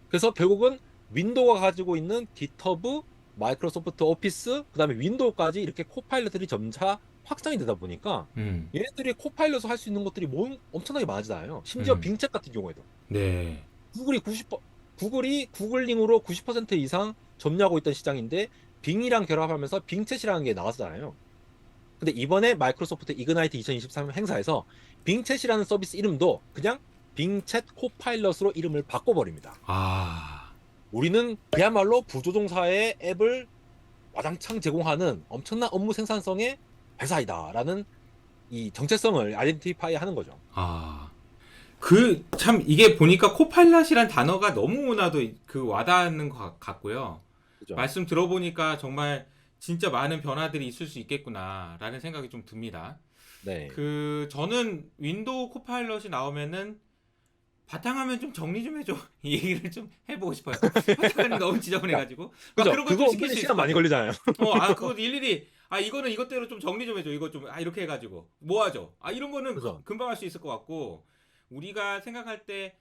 그래서 결국은 윈도우가 가지고 있는 GitHub, 마이크로소프트 오피스, 그다음에 윈도우까지 이렇게 코파일럿들이 점차 확장이 되다 보니까 음, 얘네들이 코파일럿을 할 수 있는 것들이 엄청나게 많아지잖아요. 심지어 음, 빙챗 같은 경우에도 네, 구글이 90, 구글이 구글링으로 90% 이상 점유하고 있던 시장인데 빙이랑 결합하면서 빙챗이라는 게 나왔잖아요. 근데 이번에 마이크로소프트 이그나이트 2023 행사에서 빙챗이라는 서비스 이름도 그냥 빙챗 코파일럿으로 이름을 바꿔버립니다. 아, 우리는 그야말로 부조종사의 앱을 와장창 제공하는 엄청난 업무 생산성의 회사이다라는 이 정체성을 아이덴티파이 하는 거죠. 아. 참, 이게 보니까 코파일럿이란 단어가 너무나도 그 와닿는 것 같고요. 그죠? 말씀 들어보니까 정말 진짜 많은 변화들이 있을 수 있겠구나라는 생각이 좀 듭니다. 네. 저는 윈도우 코파일럿이 나오면은 바탕화면 좀 정리 좀 해줘. 이 얘기를 좀 해보고 싶어요. 바탕화면이 너무 그러니까 지저분해가지고. 막 그죠? 그런 걸 좀 그거 시킬 은근히 수 있을 시간 것 많이 같아요. 걸리잖아요. 그거 일일이, 이거는 이것대로 좀 정리 좀 해줘. 이거 좀, 이렇게 해가지고. 모아줘. 이런 거는 그죠? 금방 할 수 있을 것 같고. 우리가 생각할 때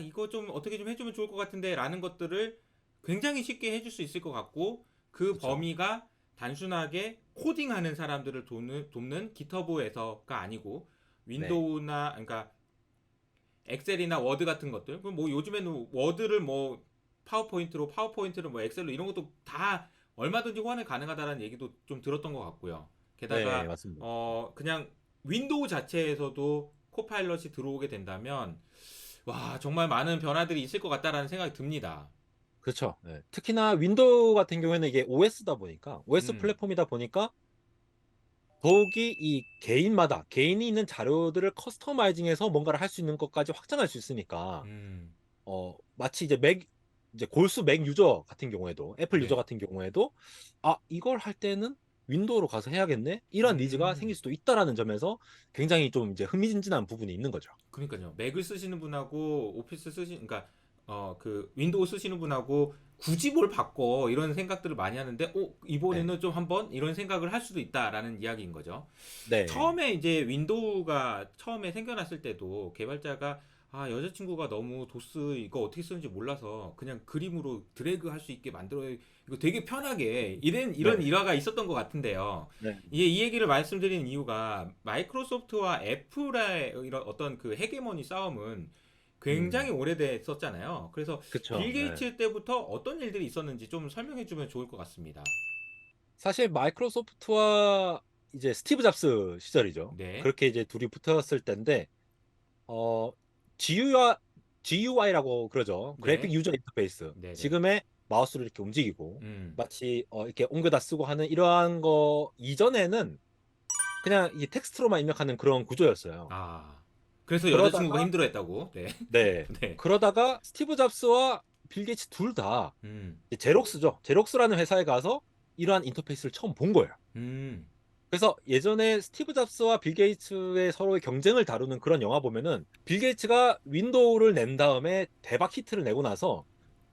이거 좀 어떻게 좀 해주면 좋을 것 같은데라는 것들을 굉장히 쉽게 해줄 수 있을 것 같고 그 그쵸. 범위가 단순하게 코딩하는 사람들을 돕는 GitHub에서가 아니고 네. 윈도우나 그러니까 엑셀이나 워드 같은 것들 그럼 뭐 요즘에는 워드를 뭐 파워포인트를 뭐 엑셀로 이런 것도 다 얼마든지 호환이 가능하다는 얘기도 좀 들었던 것 같고요. 네, 게다가 맞습니다. 그냥 윈도우 자체에서도 코파일럿이 들어오게 된다면 와 정말 많은 변화들이 있을 것 같다라는 생각이 듭니다. 그렇죠. 네. 특히나 윈도우 같은 경우에는 이게 OS다 보니까 OS 음, 플랫폼이다 보니까 더욱이 이 개인마다 개인이 있는 자료들을 커스터마이징해서 뭔가를 할 수 있는 것까지 확장할 수 있으니까 음, 마치 이제 골수 맥 유저 같은 경우에도 애플 유저 네, 같은 경우에도 이걸 할 때는 윈도우로 가서 해야겠네 이런 니즈가 생길 음. 수도 있다라는 점에서 굉장히 좀 이제 흥미진진한 부분이 있는 거죠. 그러니까요. 맥을 쓰시는 분하고 오피스 그러니까 그 윈도우 쓰시는 분하고 굳이 뭘 바꿔 이런 생각들을 많이 하는데, 네, 이번에는 좀 한번 이런 생각을 할 수도 있다라는 이야기인 거죠. 네, 처음에 이제 윈도우가 처음에 생겨났을 때도 개발자가 여자친구가 너무 도스 이거 어떻게 쓰는지 몰라서 그냥 그림으로 드래그 할 수 있게 만들어 이거 되게 편하게 이런 네, 일화가 있었던 것 같은데요. 네, 이게 이 얘기를 말씀드리는 이유가 마이크로소프트와 애플의 이런 어떤 그 헤게모니 싸움은 굉장히 오래됐었잖아요. 그래서 빌 그쵸. 네. 게이츠 때부터 어떤 일들이 있었는지 좀 설명해 주면 좋을 것 같습니다. 사실 마이크로소프트와 이제 스티브 잡스 시절이죠. 네, 그렇게 이제 둘이 붙었을 때인데 어, GUI라고 그러죠. 그래픽 네, 유저 인터페이스. 네, 네. 지금의 마우스를 이렇게 움직이고 음. 마치 이렇게 옮겨다 쓰고 하는 이러한 거 이전에는 그냥 이 텍스트로만 입력하는 그런 구조였어요. 아, 그래서 여자친구가 그러다가 힘들어했다고? 네, 네. 네, 그러다가 스티브 잡스와 빌 게이츠 둘 다 음, 제록스죠. 제록스라는 회사에 가서 이러한 인터페이스를 처음 본 거예요. 음, 그래서 예전에 스티브 잡스와 빌 게이츠의 서로의 경쟁을 다루는 그런 영화 보면은 빌 게이츠가 윈도우를 낸 다음에 대박 히트를 내고 나서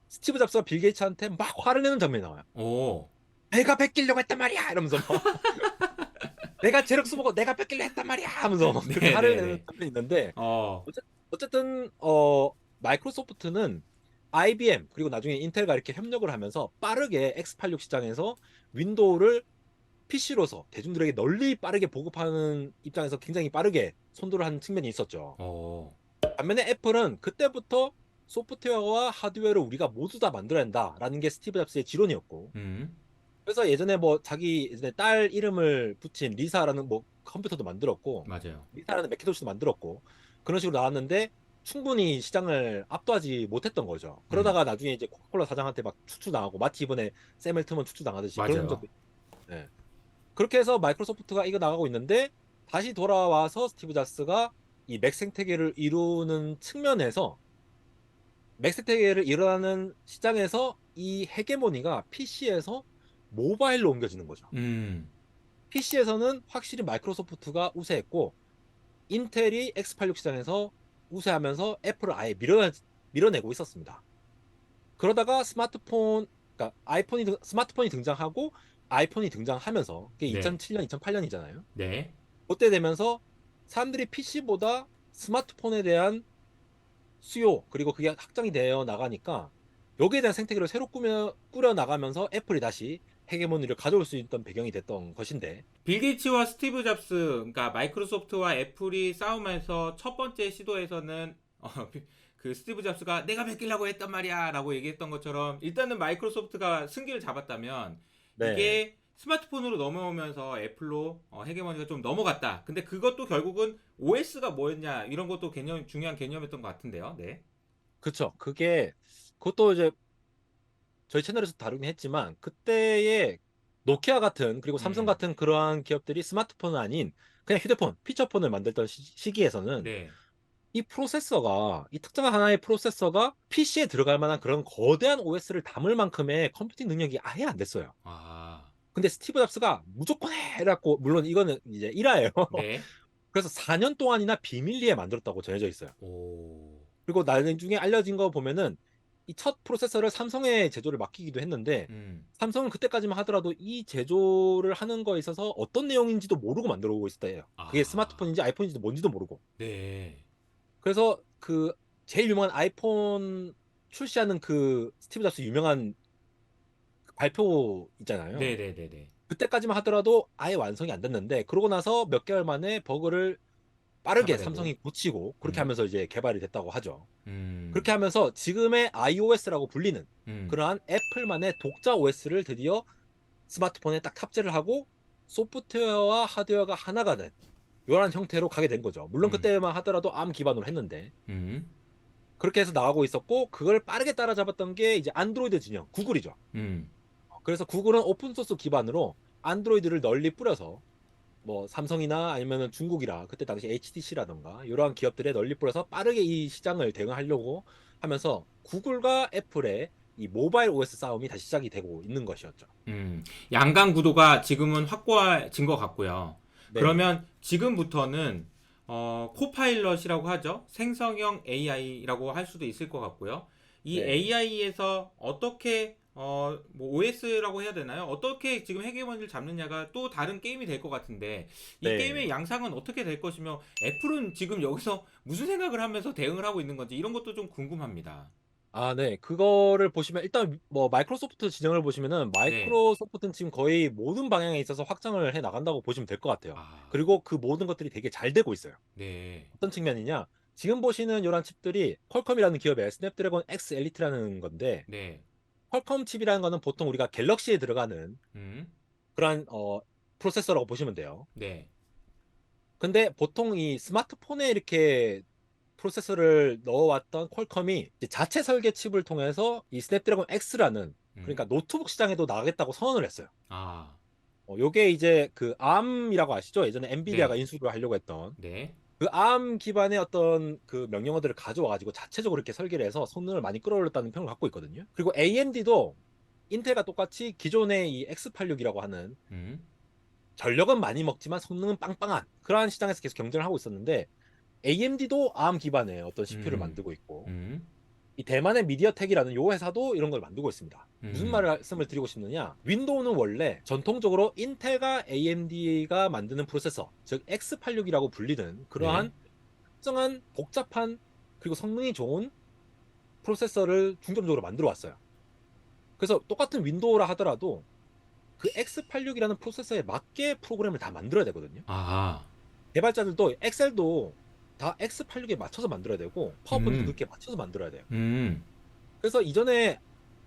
스티브 잡스가 빌 게이츠한테 막 화를 내는 장면이 나와요. 오, 내가 뺏기려고 했단 말이야! 이러면서 막 내가 제럭스 보고 내가 뺏기려 했단 말이야! 하면서 막 그렇게 네, 화를 네, 내는 네, 장면이 있는데 어, 어쨌든 마이크로소프트는 IBM 그리고 나중에 인텔과 이렇게 협력을 하면서 빠르게 X86 시장에서 윈도우를 PC로서 대중들에게 널리 빠르게 보급하는 입장에서 굉장히 빠르게 선도를 한 측면이 있었죠. 어, 반면에 애플은 그때부터 소프트웨어와 하드웨어를 우리가 모두 다 만들어야 한다라는 게 스티브 잡스의 지론이었고 음, 그래서 예전에 뭐 자기 예전에 딸 이름을 붙인 리사라는 뭐 컴퓨터도 만들었고 맞아요. 리사라는 맥키토시도 만들었고 그런 식으로 나왔는데 충분히 시장을 압도하지 못했던 거죠. 음, 그러다가 나중에 이제 코카콜라 사장한테 막 추출당하고 마치 이번에 샘 앨트먼 추출당하듯이 그런 맞아요. 적도 예. 그렇게 해서 마이크로소프트가 이거 나가고 있는데 다시 돌아와서 스티브 잡스가 이 맥 생태계를 이루는 측면에서 맥 생태계를 이루는 시장에서 이 헤게모니가 PC에서 모바일로 옮겨지는 거죠. 음, PC에서는 확실히 마이크로소프트가 우세했고 인텔이 X86 시장에서 우세하면서 애플을 아예 밀어내고 있었습니다. 그러다가 그러니까 스마트폰이 등장하고 아이폰이 등장하면서 그게 네, 2007년, 2008년이잖아요. 네, 그때 되면서 사람들이 PC보다 스마트폰에 대한 수요 그리고 그게 확장이 되어 나가니까 여기에 대한 생태계를 새로 꾸려 나가면서 애플이 다시 헤게모니를 가져올 수 있던 배경이 됐던 것인데 빌 게이츠와 스티브 잡스, 그러니까 마이크로소프트와 애플이 싸움에서 첫 번째 시도에서는 그 스티브 잡스가 내가 베끼려고 했단 말이야라고 얘기했던 것처럼 일단은 마이크로소프트가 승기를 잡았다면 네 이게 스마트폰으로 넘어오면서 애플로 헤게모니가 좀 넘어갔다. 근데 그것도 결국은 OS가 뭐였냐 이런 것도 중요한 개념이었던 것 같은데요. 네. 그쵸 그것도 이제 저희 채널에서 다루긴 했지만 그때의 노키아 같은 그리고 삼성 음, 같은 그러한 기업들이 스마트폰은 아닌 그냥 휴대폰 피처폰을 만들던 시기에서는 네. 이 특정한 하나의 프로세서가 PC에 들어갈 만한 그런 거대한 OS를 담을 만큼의 컴퓨팅 능력이 아예 안 됐어요. 아, 근데 스티브 잡스가 무조건 해! 해갖고, 물론 이거는 이제 일화예요. 네. 그래서 4년 동안이나 비밀리에 만들었다고 전해져 있어요. 오, 그리고 나중에 알려진 거 보면은 이 첫 프로세서를 삼성에 제조를 맡기기도 했는데, 음, 삼성은 그때까지만 하더라도 이 제조를 하는 거에 있어서 어떤 내용인지도 모르고 만들어 오고 있었대요. 그게 아, 스마트폰인지 아이폰인지도 뭔지도 모르고. 네. 그래서 그 제일 유명한 아이폰 출시하는 그 스티브 잡스 유명한 그 발표 있잖아요. 네네네네. 그때까지만 하더라도 아예 완성이 안 됐는데 그러고 나서 몇 개월 만에 버그를 빠르게 잡아내고. 삼성이 고치고 그렇게 음, 하면서 이제 개발이 됐다고 하죠. 음, 그렇게 하면서 지금의 iOS라고 불리는 음, 그러한 애플만의 독자 OS를 드디어 스마트폰에 딱 탑재를 하고 소프트웨어와 하드웨어가 하나가 된 이런 형태로 가게 된 거죠. 물론 음, 그때만 하더라도 ARM 기반으로 했는데 음, 그렇게 해서 나가고 있었고 그걸 빠르게 따라잡았던 게 이제 안드로이드 진영 구글이죠. 음, 그래서 구글은 오픈소스 기반으로 안드로이드를 널리 뿌려서 뭐 삼성이나 아니면은 중국이라 그때 당시 HTC라던가 이러한 기업들에 널리 뿌려서 빠르게 이 시장을 대응하려고 하면서 구글과 애플의 이 모바일 OS 싸움이 다시 시작이 되고 있는 것이었죠. 양강 구도가 지금은 확고해진 것 같고요. 네네. 그러면 지금부터는 코파일럿이라고 하죠. 생성형 AI라고 할 수도 있을 것 같고요. 이 네. AI에서 어떻게 뭐 OS라고 해야 되나요? 어떻게 지금 헤게모니를 잡느냐가 또 다른 게임이 될 것 같은데 이 게임의 네. 양상은 어떻게 될 것이며 애플은 지금 여기서 무슨 생각을 하면서 대응을 하고 있는 건지 이런 것도 좀 궁금합니다. 아, 네. 그거를 보시면 일단 뭐 마이크로소프트 진영을 보시면은 네. 마이크로소프트는 지금 거의 모든 방향에 있어서 확장을 해 나간다고 보시면 될 것 같아요. 아, 그리고 그 모든 것들이 되게 잘 되고 있어요. 네. 어떤 측면이냐? 지금 보시는 이런 칩들이 퀄컴이라는 기업의 스냅드래곤 X 엘리트라는 건데 네. 퀄컴 칩이라는 거는 보통 우리가 갤럭시에 들어가는 음. 그러한 프로세서라고 보시면 돼요. 네. 근데 보통 이 스마트폰에 이렇게 프로세서를 넣어왔던 퀄컴이 이제 자체 설계 칩을 통해서 이 스냅드래곤 X라는 음. 그러니까 노트북 시장에도 나가겠다고 선언을 했어요. 아, 요게 이제 그 ARM이라고 아시죠? 예전에 엔비디아가 네. 인수를 하려고 했던 네. 그 ARM 기반의 어떤 그 명령어들을 가져와가지고 자체적으로 이렇게 설계를 해서 성능을 많이 끌어올렸다는 평을 갖고 있거든요. 그리고 AMD도 인텔과 똑같이 기존의 이 X86이라고 하는 음. 전력은 많이 먹지만 성능은 빵빵한 그러한 시장에서 계속 경쟁을 하고 있었는데 AMD도 ARM 기반의 어떤 CPU를 음. 만들고 있고 음. 이 대만의 미디어텍이라는 요 회사도 이런 걸 만들고 있습니다. 무슨 음. 말씀을 드리고 싶느냐? 윈도우는 원래 전통적으로 인텔과 AMD가 만드는 프로세서, 즉 X86이라고 불리는 네. 그러한 특정한 복잡한 그리고 성능이 좋은 프로세서를 중점적으로 만들어 왔어요. 그래서 똑같은 윈도우라 하더라도 그 X86이라는 프로세서에 맞게 프로그램을 다 만들어야 되거든요. 아. 개발자들도 엑셀도 다 X86에 맞춰서 만들어야 되고 파워포인트도 음. 그렇게 맞춰서 만들어야 돼요. 음. 그래서 이전에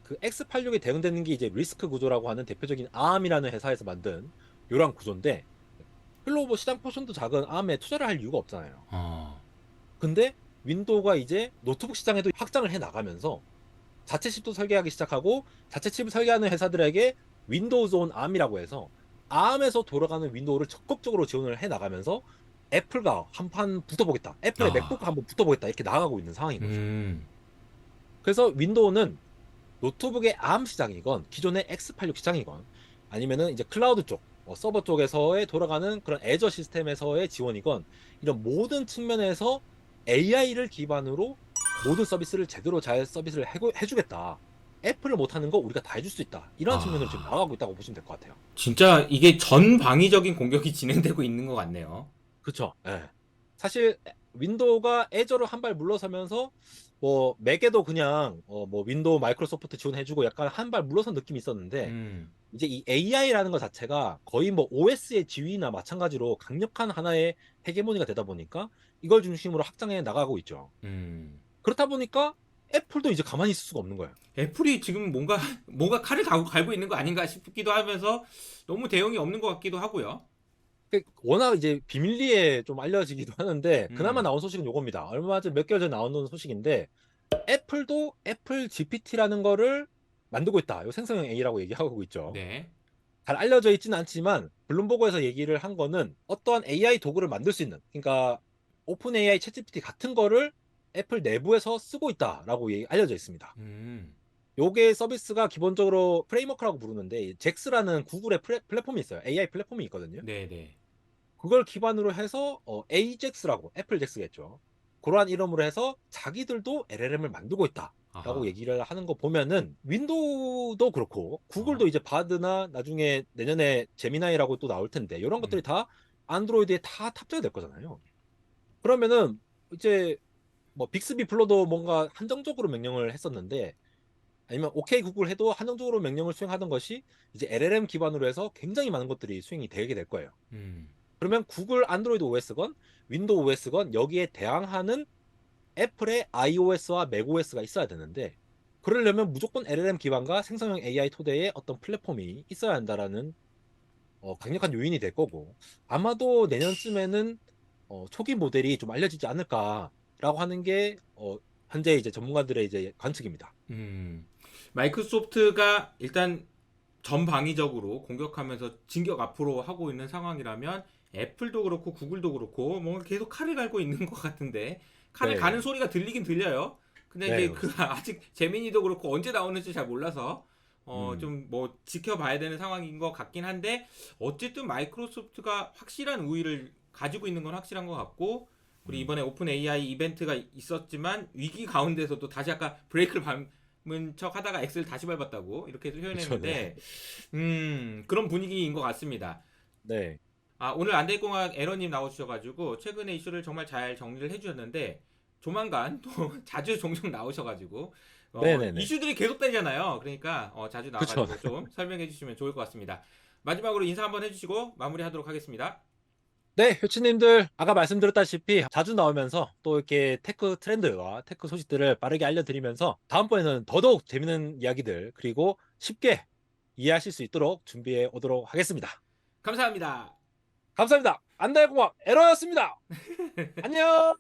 그 X86에 대응되는 게 이제 리스크 구조라고 하는 대표적인 ARM이라는 회사에서 만든 이러한 구조인데 별로 뭐 시장 포션도 작은 ARM에 투자를 할 이유가 없잖아요. 어. 근데 윈도우가 이제 노트북 시장에도 확장을 해 나가면서 자체 칩도 설계하기 시작하고 자체 칩을 설계하는 회사들에게 윈도우즈 온 ARM이라고 해서 ARM에서 돌아가는 윈도우를 적극적으로 지원을 해 나가면서 애플과 한판 붙어보겠다. 애플의 맥북과 아. 한번 붙어보겠다. 이렇게 나아가고 있는 상황인 거죠. 음. 그래서 윈도우는 노트북의 ARM 시장이건 기존의 X86 시장이건 아니면은 이제 클라우드 쪽 서버 쪽에서의 돌아가는 그런 애저 시스템에서의 지원이건 이런 모든 측면에서 AI를 기반으로 모든 서비스를 제대로 잘 서비스를 해주겠다. 애플을 못하는 거 우리가 다 해줄 수 있다. 이런 측면으로 지금 아. 나가고 있다고 보시면 될 것 같아요. 진짜 이게 전방위적인 공격이 진행되고 있는 것 같네요. 그렇죠. 예. 사실 윈도우가 애저로 한 발 물러서면서 뭐 맥에도 그냥 뭐 윈도우 마이크로소프트 지원해주고 약간 한 발 물러선 느낌이 있었는데 음. 이제 이 AI라는 것 자체가 거의 뭐 OS의 지위나 마찬가지로 강력한 하나의 헤게모니가 되다 보니까 이걸 중심으로 확장해 나가고 있죠. 음. 그렇다 보니까 애플도 이제 가만히 있을 수가 없는 거예요. 애플이 지금 뭔가 칼을 갈고 있는 거 아닌가 싶기도 하면서 너무 대응이 없는 것 같기도 하고요. 워낙 이제 비밀리에 좀 알려지기도 하는데 그나마 음. 나온 소식은 요겁니다. 얼마 전 몇 개월 전에 나온 소식인데 애플도 애플 GPT라는 거를 만들고 있다. 요 생성형 A라고 얘기하고 있죠. 네. 잘 알려져 있지는 않지만 블룸버그에서 얘기를 한 거는 어떠한 AI 도구를 만들 수 있는 그러니까 오픈 AI 챗GPT 같은 거를 애플 내부에서 쓰고 있다라고 알려져 있습니다. 음. 요게 서비스가 기본적으로 프레임워크라고 부르는데 잭스라는 구글의 플랫폼이 있어요. AI 플랫폼이 있거든요. 네, 네. 그걸 기반으로 해서 AJAX라고 애플 잭스겠죠. 그러한 이름으로 해서 자기들도 LLM을 만들고 있다라고 아하. 얘기를 하는 거 보면은 윈도우도 그렇고 구글도 어. 이제 바드나 나중에 내년에 제미나이라고 또 나올 텐데 이런 것들이 음. 다 안드로이드에 다 탑재가 될 거잖아요. 그러면은 이제 뭐 빅스비 불러도 뭔가 한정적으로 명령을 했었는데 아니면 오케이 구글 해도 한정적으로 명령을 수행하던 것이 이제 LLM 기반으로 해서 굉장히 많은 것들이 수행이 되게 될 거예요. 음. 그러면 구글 안드로이드 OS건 윈도우 OS건 여기에 대항하는 애플의 iOS와 macOS가 있어야 되는데 그러려면 무조건 LLM 기반과 생성형 AI 토대의 어떤 플랫폼이 있어야 한다라는 강력한 요인이 될 거고 아마도 내년쯤에는 초기 모델이 좀 알려지지 않을까라고 하는 게 현재 이제 전문가들의 이제 관측입니다. 음. 마이크로소프트가 일단 전방위적으로 공격하면서 진격 앞으로 하고 있는 상황이라면 애플도 그렇고 구글도 그렇고 뭔가 계속 칼을 갈고 있는 것 같은데 칼을 가는 네, 소리가 들리긴 들려요. 근데 네, 이제 그 그렇습니다. 아직 재민이도 그렇고 언제 나오는지 잘 몰라서 음, 좀 뭐 지켜봐야 되는 상황인 것 같긴 한데 어쨌든 마이크로소프트가 확실한 우위를 가지고 있는 건 확실한 것 같고 그리고 음, 이번에 오픈 AI 이벤트가 있었지만 위기 가운데서도 다시 아까 브레이크를 밟은 척 하다가 엑셀 다시 밟았다고 이렇게 그렇죠, 네, 표현했는데 그런 분위기인 것 같습니다. 네, 아, 오늘 안될공학 에러님 나오셔가지고 최근에 이슈를 정말 잘 정리를 해주셨는데 조만간 또 자주 종종 나오셔가지고 네, 네, 네, 이슈들이 계속 되잖아요. 그러니까 자주 그렇죠. 나와가지고 좀 설명해 주시면 좋을 것 같습니다. 마지막으로 인사 한번 해주시고 마무리하도록 하겠습니다. 네, 효치님들 아까 말씀드렸다시피 자주 나오면서 또 이렇게 테크 트렌드와 테크 소식들을 빠르게 알려드리면서 다음번에는 더더욱 재밌는 이야기들 그리고 쉽게 이해하실 수 있도록 준비해 오도록 하겠습니다. 감사합니다. 감사합니다. 안달공학 에러였습니다. 안녕.